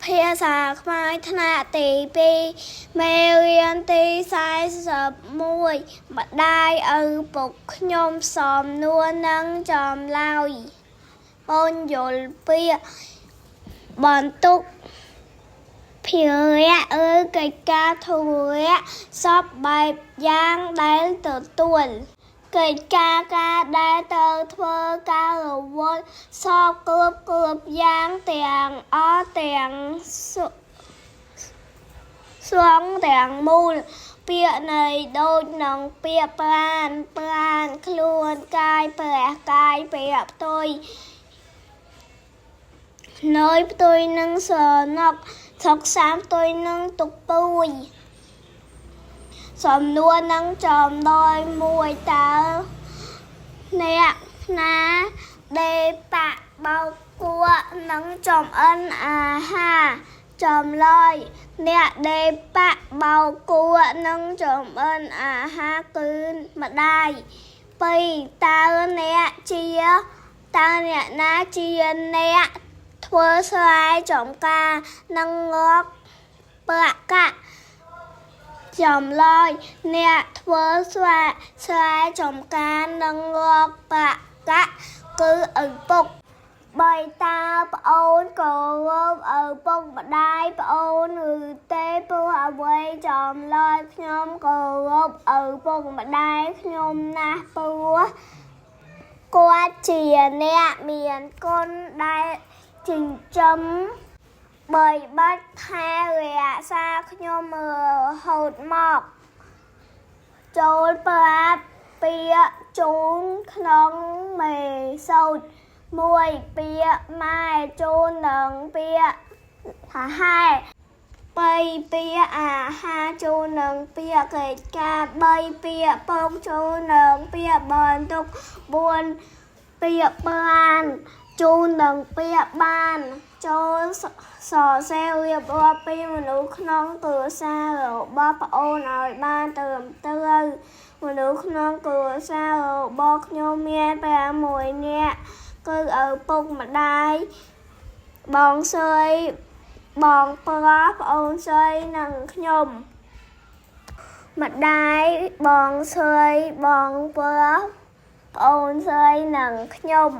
ភាសាខ្មែរថ្នាក់ទី2មេរៀនទី41ម្ដាយឪពុកខ្ញុំសំណួរនឹងចម្លើយពន្យល់ពាក្យបន្ទុកភារៈកិច្ចការធុរៈសពបែបយ៉ាងដែលទទួលកិច្ចការដែលត្រូវធ្វើការរវល់សពគ្រប់យ៉ាងទាំងអស់ទាំងស្វងទាំងមូលពាក្យនៃដូចនឹងពាក្យប្រានខ្លួនកាយព្រះកាយព្រះផ្ទុយនៅផ្ទុយនឹងស្រណុកសុខសាន្តផ្ទុយនឹងទុកពួយសំណួរនឹងចម្លើយមួយតើអ្នកណាដេបៈបោកគួរនឹងចំអិនអាហារចម្លើយអ្នកដេបៈបោកគួរនឹងចំអិនអាហារគឺម្ដាយ2តើអ្នកណាជាអ្នកធ្វើស្រែចម្ការនិងងក់ប្រាក់កាក់ចម្លើយអ្នកធ្វើស្រែចម្ការនិងងក់ប្រាក់កាក់គឺឪពុក3តើប្អូនគោរពឪពុកម្ដាយប្អូនឬទេព្រោះអ្វីចម្លើយខ្ញុំគោរពឪពុកម្ដាយខ្ញុំណាស់ព្រោះគាត់ជាអ្នកមានគុណដែលចិញ្ចឹមបីបាច់ថែរក្សាខ្ញុំរហូតមកចូលប្រាប់ពាក្យជូនក្នុងមេសូត្រ1ពាក្យម៉ែជូននឹងពាក្យថាហែ2ពាក្យអាហារជូននឹងពាក្យកិច្ចការ3ពាក្យពងជូននឹងពាក្យបន្ទុក4ពាក្យប្រានជូននឹងពាក្យបានចូលសរសេររៀបរាប់ពីមនុស្សក្នុងគ្រួសាររបស់ប្អូនឲ្យបានត្រឹមត្រូវមនុស្សក្នុងគ្រួសាររបស់ខ្ញុំមាន6នាក់គឺឪពុកម្ដាយបងស្រីបងប្រុសប្អូនស្រីនិងខ្ញុំម្ដាយបងស្រីបងប្រុសប្អូនស្រីនិងខ្ញុំ